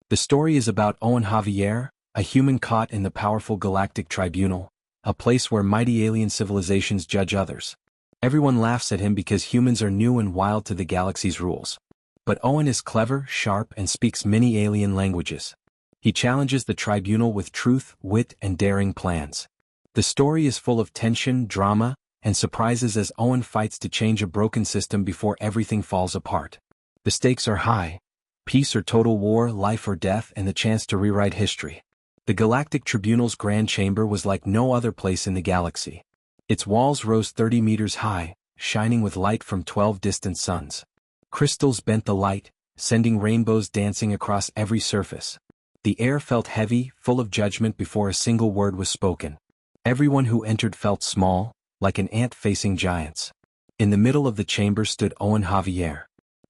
The story is about Owen Javier, a human caught in the powerful Galactic Tribunal, a place where mighty alien civilizations judge others. Everyone laughs at him because humans are new and wild to the galaxy's rules. But Owen is clever, sharp, and speaks many alien languages. He challenges the tribunal with truth, wit, and daring plans. The story is full of tension, drama, and surprises as Owen fights to change a broken system before everything falls apart. The stakes are high: peace or total war, life or death, and the chance to rewrite history. The Galactic Tribunal's Grand Chamber was like no other place in the galaxy. Its walls rose 30 meters high, shining with light from 12 distant suns. Crystals bent the light, sending rainbows dancing across every surface. The air felt heavy, full of judgment before a single word was spoken. Everyone who entered felt small, like an ant facing giants. In the middle of the chamber stood Owen Javier.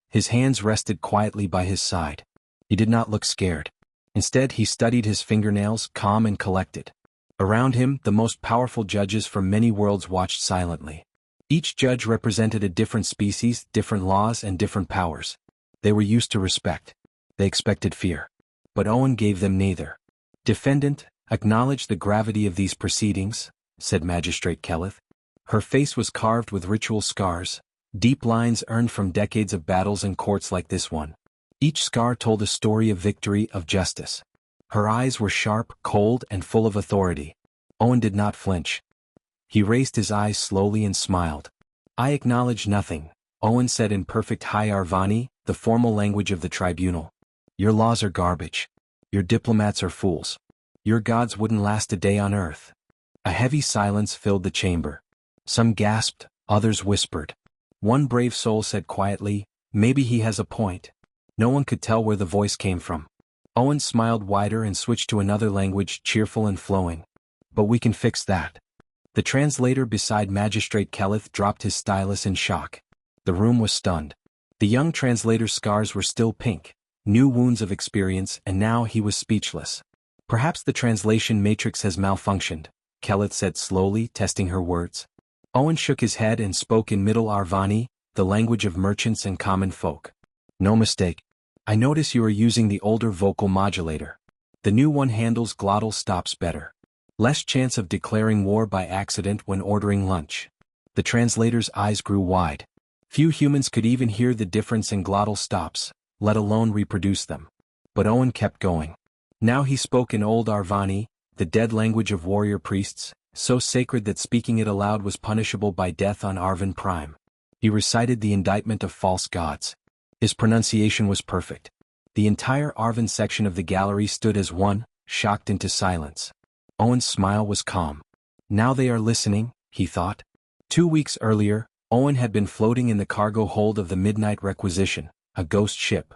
His hands rested quietly by his side. He did not look scared. Instead, he studied his fingernails, calm and collected. Around him, the most powerful judges from many worlds watched silently. Each judge represented a different species, different laws, and different powers. They were used to respect. They expected fear. But Owen gave them neither. "Defendant, acknowledge the gravity of these proceedings," said Magistrate Kelleth. Her face was carved with ritual scars, deep lines earned from decades of battles in courts like this one. Each scar told a story of victory, of justice. Her eyes were sharp, cold, and full of authority. Owen did not flinch. He raised his eyes slowly and smiled. "I acknowledge nothing," Owen said in perfect High Arvani, the formal language of the tribunal. "Your laws are garbage. Your diplomats are fools. Your gods wouldn't last a day on Earth." A heavy silence filled the chamber. Some gasped, others whispered. One brave soul said quietly, "Maybe he has a point." No one could tell where the voice came from. Owen smiled wider and switched to another language, cheerful and flowing. "But we can fix that." The translator beside Magistrate Kelleth dropped his stylus in shock. The room was stunned. The young translator's scars were still pink, new wounds of experience, and now he was speechless. "Perhaps the translation matrix has malfunctioned," Kelleth said slowly, testing her words. Owen shook his head and spoke in Middle Arvani, the language of merchants and common folk. "No mistake. I notice you are using the older vocal modulator. The new one handles glottal stops better. Less chance of declaring war by accident when ordering lunch." The translator's eyes grew wide. Few humans could even hear the difference in glottal stops, let alone reproduce them. But Owen kept going. Now he spoke in Old Arvani, the dead language of warrior priests, so sacred that speaking it aloud was punishable by death on Arvin Prime. He recited the indictment of false gods. His pronunciation was perfect. The entire Arvin section of the gallery stood as one, shocked into silence. Owen's smile was calm. Now they are listening, he thought. 2 weeks earlier, Owen had been floating in the cargo hold of the Midnight Requisition, a ghost ship.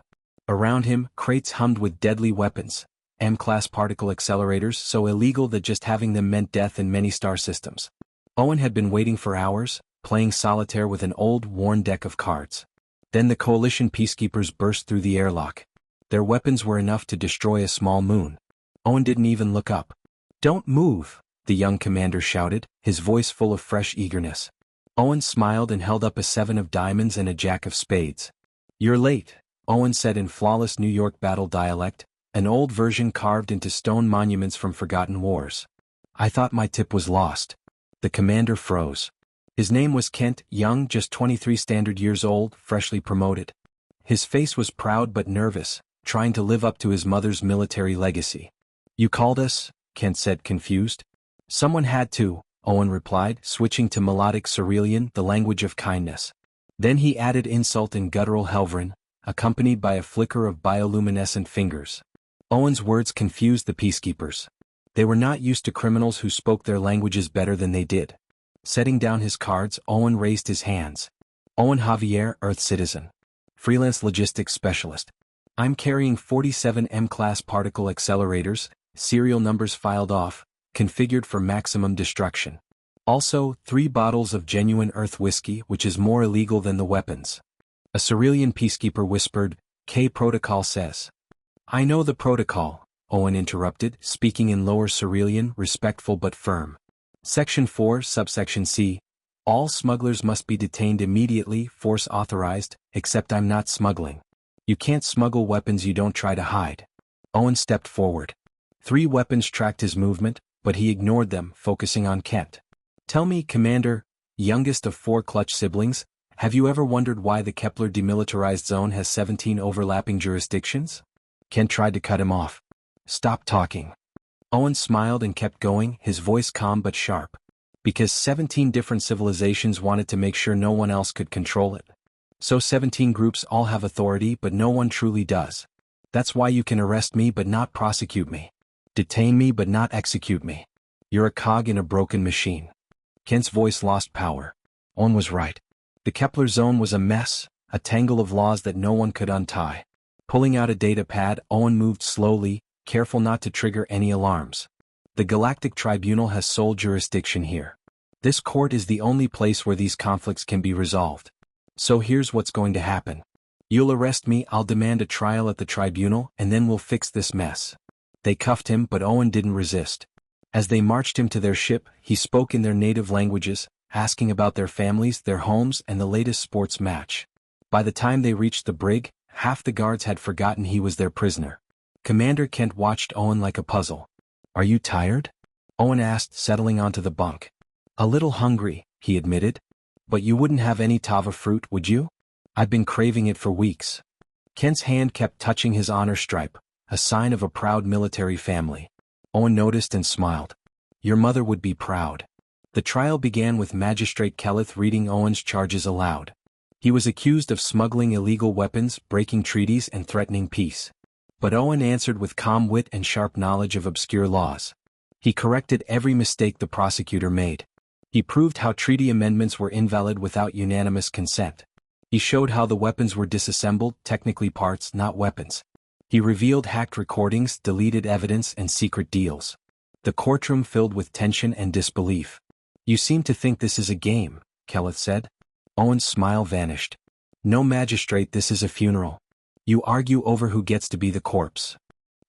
Around him, crates hummed with deadly weapons, M-class particle accelerators so illegal that just having them meant death in many star systems. Owen had been waiting for hours, playing solitaire with an old, worn deck of cards. Then the coalition peacekeepers burst through the airlock. Their weapons were enough to destroy a small moon. Owen didn't even look up. "Don't move," the young commander shouted, his voice full of fresh eagerness. Owen smiled and held up a 7 of diamonds and a jack of spades. "You're late," Owen said in flawless New York battle dialect, an old version carved into stone monuments from forgotten wars. "I thought my tip was lost." The commander froze. His name was Kent, young, just 23 standard years old, freshly promoted. His face was proud but nervous, trying to live up to his mother's military legacy. "You called us?" Kent said, confused. "Someone had to," Owen replied, switching to melodic Cyrillian, the language of kindness. Then he added insult in guttural Helverin, accompanied by a flicker of bioluminescent fingers. Owen's words confused the peacekeepers. They were not used to criminals who spoke their languages better than they did. Setting down his cards, Owen raised his hands. "Owen Javier, Earth citizen. Freelance logistics specialist. I'm carrying 47 M-class particle accelerators, serial numbers filed off, configured for maximum destruction. Also, 3 bottles of genuine Earth whiskey, which is more illegal than the weapons." A Cyrillian peacekeeper whispered, "K protocol says." "I know the protocol," Owen interrupted, speaking in lower Cyrillian, respectful but firm. Section 4, subsection C. All smugglers must be detained immediately, force authorized, except I'm not smuggling. You can't smuggle weapons you don't try to hide. Owen stepped forward. 3 weapons tracked his movement, but he ignored them, focusing on Kent. Tell me, Commander, youngest of 4 clutch siblings, have you ever wondered why the Kepler demilitarized zone has 17 overlapping jurisdictions? Kent tried to cut him off. Stop talking. Owen smiled and kept going, his voice calm but sharp. Because 17 different civilizations wanted to make sure no one else could control it. So 17 groups all have authority but no one truly does. That's why you can arrest me but not prosecute me. Detain me but not execute me. You're a cog in a broken machine. Kent's voice lost power. Owen was right. The Kepler zone was a mess, a tangle of laws that no one could untie. Pulling out a data pad, Owen moved slowly, careful not to trigger any alarms. The Galactic Tribunal has sole jurisdiction here. This court is the only place where these conflicts can be resolved. So here's what's going to happen. You'll arrest me, I'll demand a trial at the tribunal, and then we'll fix this mess. They cuffed him, but Owen didn't resist. As they marched him to their ship, he spoke in their native languages, asking about their families, their homes, and the latest sports match. By the time they reached the brig, half the guards had forgotten he was their prisoner. Commander Kent watched Owen like a puzzle. Are you tired? Owen asked, settling onto the bunk. A little hungry, he admitted. But you wouldn't have any tava fruit, would you? I've been craving it for weeks. Kent's hand kept touching his honor stripe, a sign of a proud military family. Owen noticed and smiled. Your mother would be proud. The trial began with Magistrate Kelleth reading Owen's charges aloud. He was accused of smuggling illegal weapons, breaking treaties, and threatening peace. But Owen answered with calm wit and sharp knowledge of obscure laws. He corrected every mistake the prosecutor made. He proved how treaty amendments were invalid without unanimous consent. He showed how the weapons were disassembled, technically parts, not weapons. He revealed hacked recordings, deleted evidence, and secret deals. The courtroom filled with tension and disbelief. You seem to think this is a game, Kelleth said. Owen's smile vanished. No, magistrate, this is a funeral. You argue over who gets to be the corpse.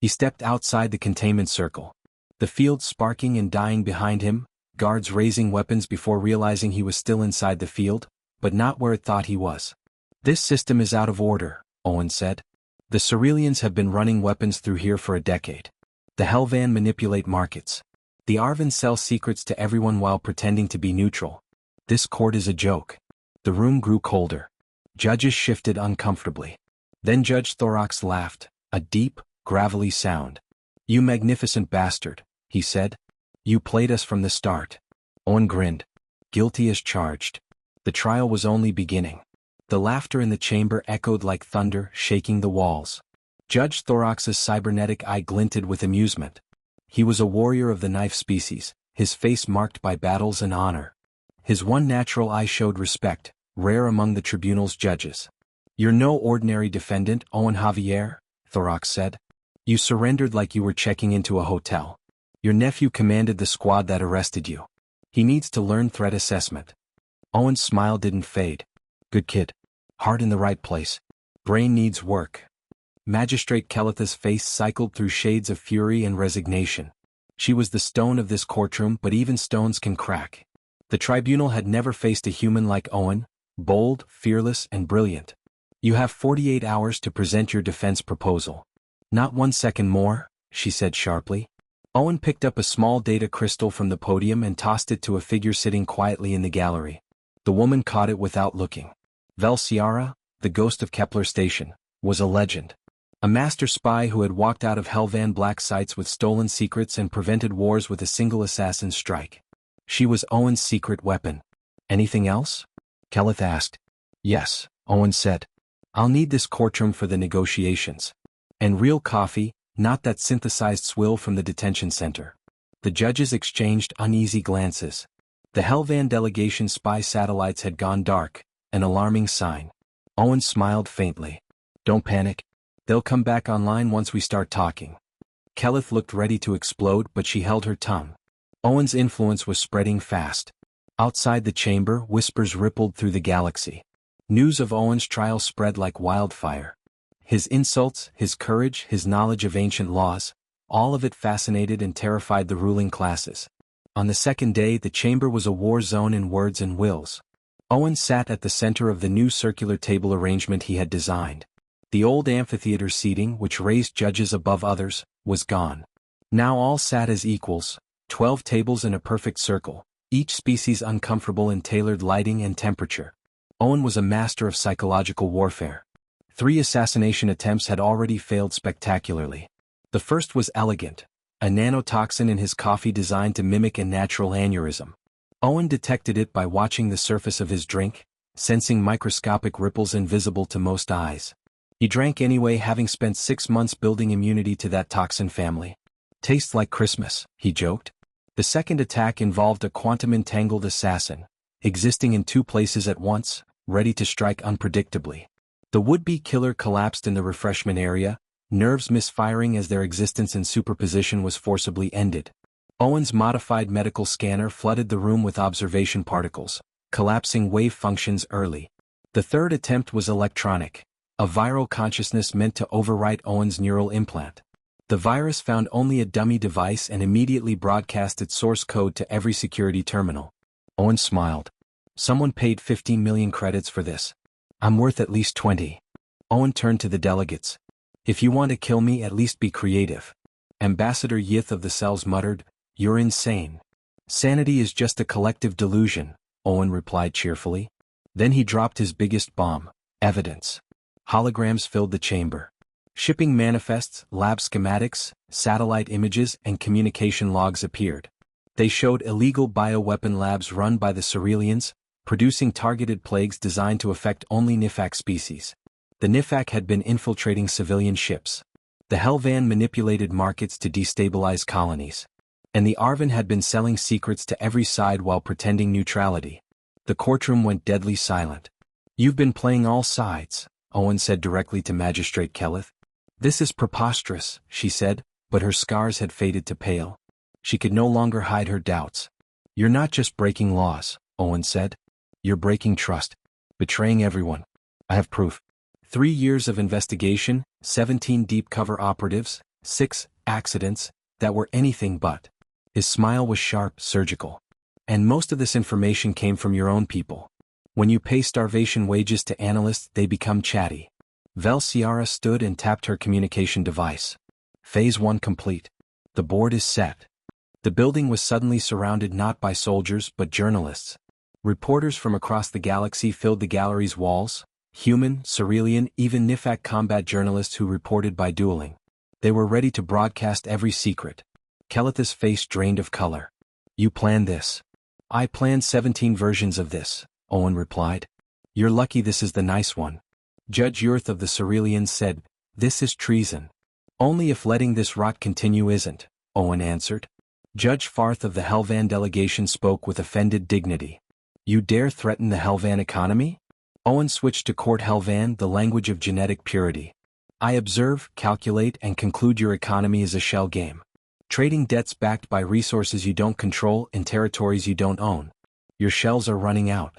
He stepped outside the containment circle. The field sparking and dying behind him, guards raising weapons before realizing he was still inside the field, but not where it thought he was. This system is out of order, Owen said. The Cerealians have been running weapons through here for a decade. The Helvan manipulate markets. The Arvan sell secrets to everyone while pretending to be neutral. This court is a joke. The room grew colder. Judges shifted uncomfortably. Then Judge Thorax laughed, a deep, gravelly sound. You magnificent bastard, he said. You played us from the start. Owen grinned. Guilty as charged. The trial was only beginning. The laughter in the chamber echoed like thunder, shaking the walls. Judge Thorax's cybernetic eye glinted with amusement. He was a warrior of the knife species, his face marked by battles and honor. His one natural eye showed respect, rare among the tribunal's judges. You're no ordinary defendant, Owen Javier, Thorax said. You surrendered like you were checking into a hotel. Your nephew commanded the squad that arrested you. He needs to learn threat assessment. Owen's smile didn't fade. Good kid. Heart in the right place. Brain needs work. Magistrate Kelleth's face cycled through shades of fury and resignation. She was the stone of this courtroom, but even stones can crack. The tribunal had never faced a human like Owen, bold, fearless, and brilliant. You have 48 hours to present your defense proposal. Not 1 second more, she said sharply. Owen picked up a small data crystal from the podium and tossed it to a figure sitting quietly in the gallery. The woman caught it without looking. Vel Ciara, the ghost of Kepler Station, was a legend. A master spy who had walked out of Helvan black sites with stolen secrets and prevented wars with a single assassin strike. She was Owen's secret weapon. Anything else? Kelleth asked. Yes, Owen said. I'll need this courtroom for the negotiations. And real coffee, not that synthesized swill from the detention center. The judges exchanged uneasy glances. The Helvan delegation spy satellites had gone dark, an alarming sign. Owen smiled faintly. Don't panic. They'll come back online once we start talking. Kelleth looked ready to explode, but she held her tongue. Owen's influence was spreading fast. Outside the chamber, whispers rippled through the galaxy. News of Owen's trial spread like wildfire. His insults, his courage, his knowledge of ancient laws, all of it fascinated and terrified the ruling classes. On the second day, the chamber was a war zone in words and wills. Owen sat at the center of the new circular table arrangement he had designed. The old amphitheater seating, which raised judges above others, was gone. Now all sat as equals, 12 tables in a perfect circle, each species uncomfortable in tailored lighting and temperature. Owen was a master of psychological warfare. 3 assassination attempts had already failed spectacularly. The first was elegant, a nanotoxin in his coffee designed to mimic a natural aneurysm. Owen detected it by watching the surface of his drink, sensing microscopic ripples invisible to most eyes. He drank anyway, having spent 6 months building immunity to that toxin family. Tastes like Christmas, he joked. The second attack involved a quantum-entangled assassin, existing in 2 places at once, ready to strike unpredictably. The would-be killer collapsed in the refreshment area, nerves misfiring as their existence in superposition was forcibly ended. Owen's modified medical scanner flooded the room with observation particles, collapsing wave functions early. The third attempt was electronic, a viral consciousness meant to overwrite Owen's neural implant. The virus found only a dummy device and immediately broadcast its source code to every security terminal. Owen smiled. Someone paid 15 million credits for this. I'm worth at least 20. Owen turned to the delegates. If you want to kill me, at least be creative. Ambassador Yith of the cells muttered, "You're insane." "Sanity is just a collective delusion," Owen replied cheerfully. Then he dropped his biggest bomb, evidence. Holograms filled the chamber. Shipping manifests, lab schematics, satellite images, and communication logs appeared. They showed illegal bioweapon labs run by the Cerealians, producing targeted plagues designed to affect only Nifak species. The Nifak had been infiltrating civilian ships. The Helvan manipulated markets to destabilize colonies. And the Arvan had been selling secrets to every side while pretending neutrality. The courtroom went deadly silent. "You've been playing all sides," Owen said directly to Magistrate Kelleth. "This is preposterous," she said, but her scars had faded to pale. She could no longer hide her doubts. "You're not just breaking laws," Owen said. "You're breaking trust. Betraying everyone. I have proof. 3 years of investigation, 17 deep cover operatives, 6 accidents that were anything but." His smile was sharp, surgical. "And most of this information came from your own people. When you pay starvation wages to analysts, they become chatty." Vel Ciara stood and tapped her communication device. Phase 1 complete. The board is set. The building was suddenly surrounded not by soldiers but journalists. Reporters from across the galaxy filled the gallery's walls, human, Cerealian, even Nifak combat journalists who reported by dueling. They were ready to broadcast every secret. Kelleth's face drained of color. "You planned this." "I planned 17 versions of this," Owen replied. "You're lucky this is the nice one." Judge Yurth of the Cerealians said, "This is treason." "Only if letting this rot continue isn't," Owen answered. Judge Farth of the Helvan delegation spoke with offended dignity. "You dare threaten the Helvan economy?" Owen switched to Court Helvan, the language of genetic purity. "I observe, calculate, and conclude your economy is a shell game. Trading debts backed by resources you don't control in territories you don't own. Your shells are running out."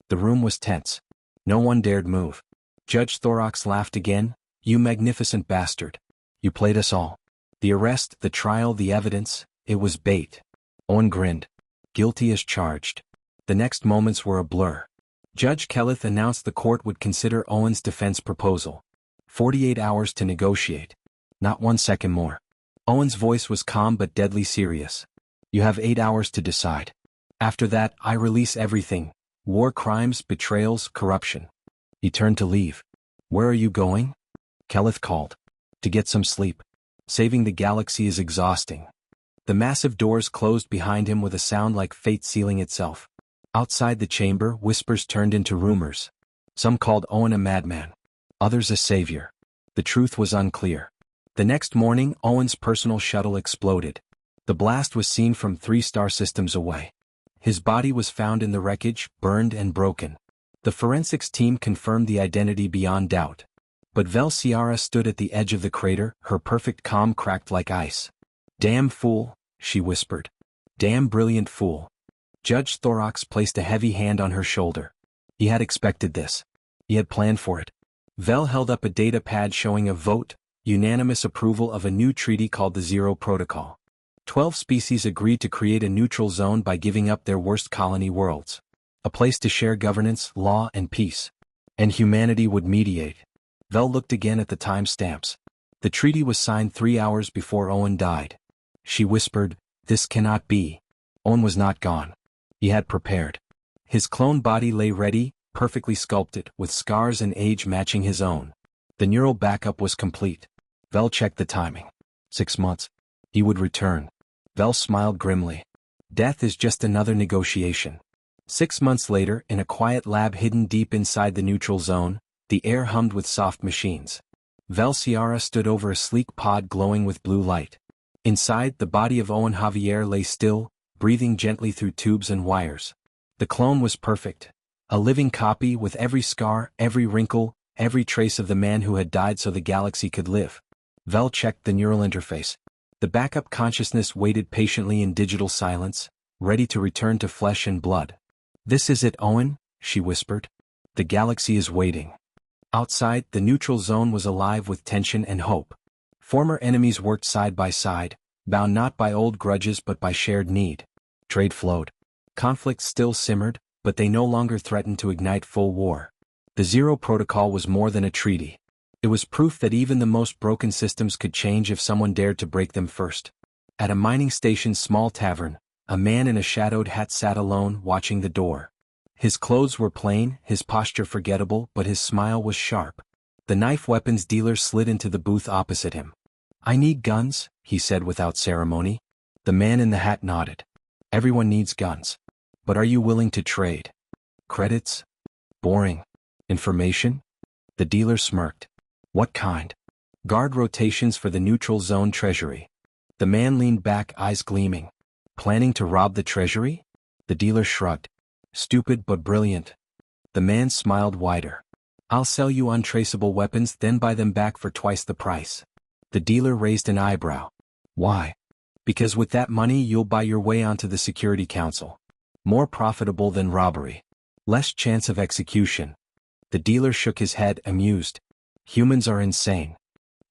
The room was tense. No one dared move. Judge Thorax laughed again. "You magnificent bastard. You played us all. The arrest, the trial, the evidence, it was bait." Owen grinned. "Guilty as charged." The next moments were a blur. Judge Kelleth announced the court would consider Owen's defense proposal. 48 hours to negotiate. Not 1 second more. Owen's voice was calm but deadly serious. "You have 8 hours to decide. After that, I release everything. War crimes, betrayals, corruption." He turned to leave. "Where are you going?" Kelleth called. "To get some sleep. Saving the galaxy is exhausting." The massive doors closed behind him with a sound like fate sealing itself. Outside the chamber, whispers turned into rumors. Some called Owen a madman. Others a savior. The truth was unclear. The next morning, Owen's personal shuttle exploded. The blast was seen from 3 star systems away. His body was found in the wreckage, burned and broken. The forensics team confirmed the identity beyond doubt. But Vel Ciara stood at the edge of the crater, her perfect calm cracked like ice. "Damn fool," she whispered. "Damn brilliant fool." Judge Thorax placed a heavy hand on her shoulder. He had expected this. He had planned for it. Vel held up a data pad showing a vote, unanimous approval of a new treaty called the Zero Protocol. 12 species agreed to create a neutral zone by giving up their worst colony worlds. A place to share governance, law, and peace. And humanity would mediate. Vel looked again at the timestamps. The treaty was signed 3 hours before Owen died. She whispered, "This cannot be." Owen was not gone. He had prepared. His clone body lay ready, perfectly sculpted, with scars and age matching his own. The neural backup was complete. Vel checked the timing. 6 months. He would return. Vel smiled grimly. Death is just another negotiation. 6 months later, in a quiet lab hidden deep inside the neutral zone, the air hummed with soft machines. Vel Ciara stood over a sleek pod glowing with blue light. Inside, the body of Owen Javier lay still, breathing gently through tubes and wires. The clone was perfect. A living copy with every scar, every wrinkle, every trace of the man who had died so the galaxy could live. Vel checked the neural interface. The backup consciousness waited patiently in digital silence, ready to return to flesh and blood. "This is it, Owen," she whispered. "The galaxy is waiting." Outside, the neutral zone was alive with tension and hope. Former enemies worked side by side, bound not by old grudges but by shared need. Trade flowed. Conflict still simmered, but they no longer threatened to ignite full war. The Zero Protocol was more than a treaty. It was proof that even the most broken systems could change if someone dared to break them first. At a mining station's small tavern, a man in a shadowed hat sat alone, watching the door. His clothes were plain, his posture forgettable, but his smile was sharp. The knife weapons dealer slid into the booth opposite him. "I need guns," he said without ceremony. The man in the hat nodded. "Everyone needs guns. But are you willing to trade? Credits? Boring. Information?" The dealer smirked. "What kind?" "Guard rotations for the neutral zone treasury." The man leaned back, eyes gleaming. "Planning to rob the treasury?" The dealer shrugged. "Stupid but brilliant." The man smiled wider. "I'll sell you untraceable weapons, then buy them back for twice the price." The dealer raised an eyebrow. "Why?" "Because with that money you'll buy your way onto the Security Council. More profitable than robbery. Less chance of execution." The dealer shook his head, amused. "Humans are insane.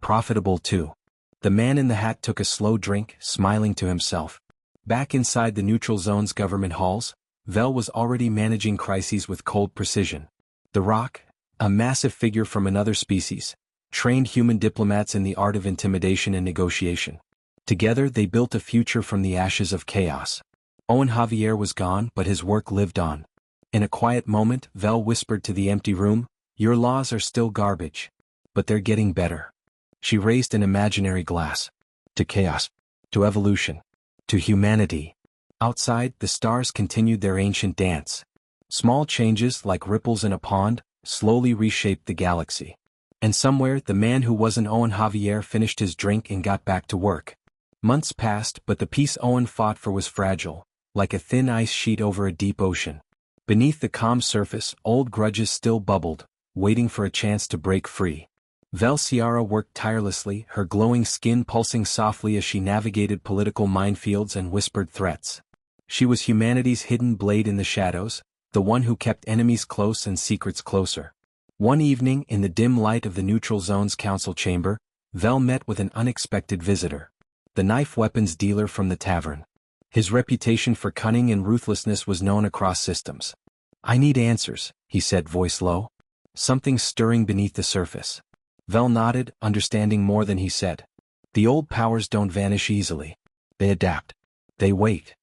Profitable too." The man in the hat took a slow drink, smiling to himself. Back inside the neutral zone's government halls, Vel was already managing crises with cold precision. The Rock, a massive figure from another species, trained human diplomats in the art of intimidation and negotiation. Together they built a future from the ashes of chaos. Owen Javier was gone, but his work lived on. In a quiet moment, Vel whispered to the empty room, "Your laws are still garbage. But they're getting better." She raised an imaginary glass. "To chaos. To evolution. To humanity." Outside, the stars continued their ancient dance. Small changes, like ripples in a pond, slowly reshaped the galaxy. And somewhere, the man who wasn't Owen Javier finished his drink and got back to work. Months passed, but the peace Owen fought for was fragile, like a thin ice sheet over a deep ocean. Beneath the calm surface, old grudges still bubbled, waiting for a chance to break free. Vel Ciara worked tirelessly, her glowing skin pulsing softly as she navigated political minefields and whispered threats. She was humanity's hidden blade in the shadows, the one who kept enemies close and secrets closer. One evening, in the dim light of the neutral zone's council chamber, Vel met with an unexpected visitor. The knife weapons dealer from the tavern. His reputation for cunning and ruthlessness was known across systems. "I need answers," he said, voice low. "Something stirring beneath the surface." Vel nodded, understanding more than he said. "The old powers don't vanish easily. They adapt. They wait."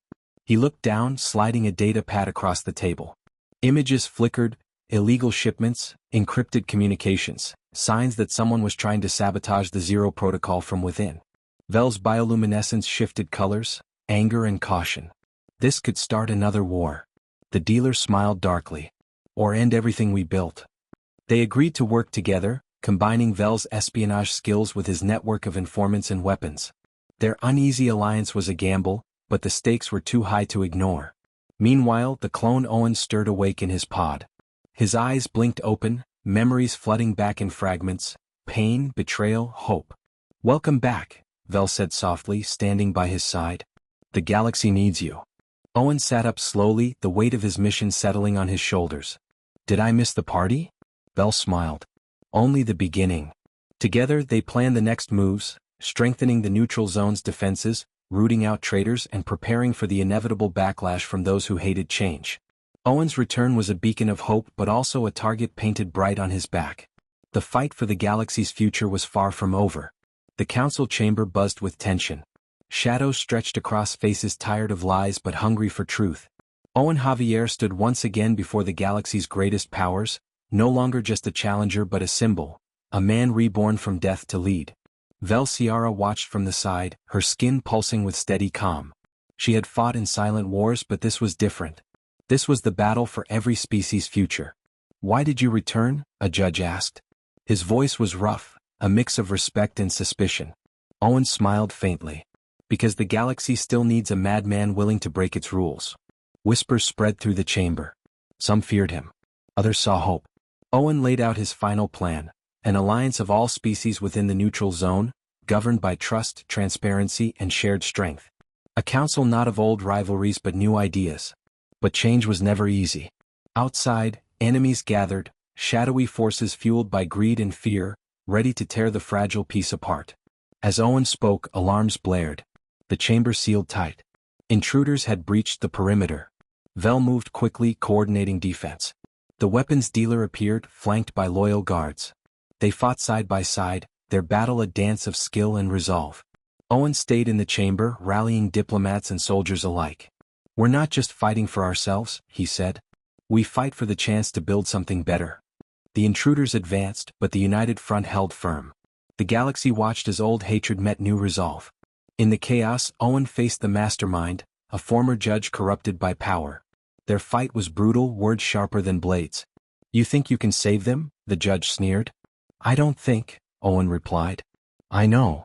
He looked down, sliding a data pad across the table. Images flickered, illegal shipments, encrypted communications, signs that someone was trying to sabotage the Zero Protocol from within. Vel's bioluminescence shifted colors, anger and caution. This could start another war. The dealer smiled darkly. "Or end everything we built." They agreed to work together, combining Vel's espionage skills with his network of informants and weapons. Their uneasy alliance was a gamble, but the stakes were too high to ignore. Meanwhile, the clone Owen stirred awake in his pod. His eyes blinked open, memories flooding back in fragments, pain, betrayal, hope. "Welcome back," Vel said softly, standing by his side. "The galaxy needs you." Owen sat up slowly, the weight of his mission settling on his shoulders. "Did I miss the party?" Vel smiled. "Only the beginning." Together they planned the next moves, strengthening the neutral zone's defenses, rooting out traitors and preparing for the inevitable backlash from those who hated change. Owen's return was a beacon of hope but also a target painted bright on his back. The fight for the galaxy's future was far from over. The council chamber buzzed with tension. Shadows stretched across faces tired of lies but hungry for truth. Owen Javier stood once again before the galaxy's greatest powers, no longer just a challenger but a symbol, a man reborn from death to lead. Vel Ciara watched from the side, her skin pulsing with steady calm. She had fought in silent wars, but this was different. This was the battle for every species' future. "Why did you return?" a judge asked. His voice was rough, a mix of respect and suspicion. Owen smiled faintly. "Because the galaxy still needs a madman willing to break its rules." Whispers spread through the chamber. Some feared him. Others saw hope. Owen laid out his final plan, an alliance of all species within the neutral zone, governed by trust, transparency, and shared strength. A council not of old rivalries but new ideas. But change was never easy. Outside, enemies gathered, shadowy forces fueled by greed and fear, ready to tear the fragile peace apart. As Owen spoke, alarms blared. The chamber sealed tight. Intruders had breached the perimeter. Vel moved quickly, coordinating defense. The weapons dealer appeared, flanked by loyal guards. They fought side by side, their battle a dance of skill and resolve. Owen stayed in the chamber, rallying diplomats and soldiers alike. "We're not just fighting for ourselves," he said. "We fight for the chance to build something better." The intruders advanced, but the united front held firm. The galaxy watched as old hatred met new resolve. In the chaos, Owen faced the mastermind, a former judge corrupted by power. Their fight was brutal, words sharper than blades. "You think you can save them?" the judge sneered. "I don't think," Owen replied. "I know."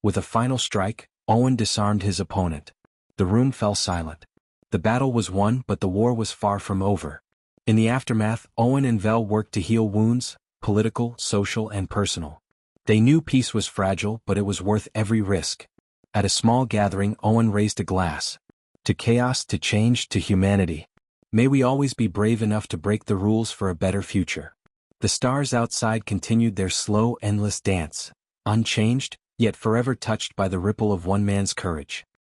With a final strike, Owen disarmed his opponent. The room fell silent. The battle was won, but the war was far from over. In the aftermath, Owen and Vel worked to heal wounds, political, social, and personal. They knew peace was fragile, but it was worth every risk. At a small gathering, Owen raised a glass. To chaos, to change, to humanity. May we always be brave enough to break the rules for a better future. The stars outside continued their slow, endless dance, unchanged, yet forever touched by the ripple of one man's courage.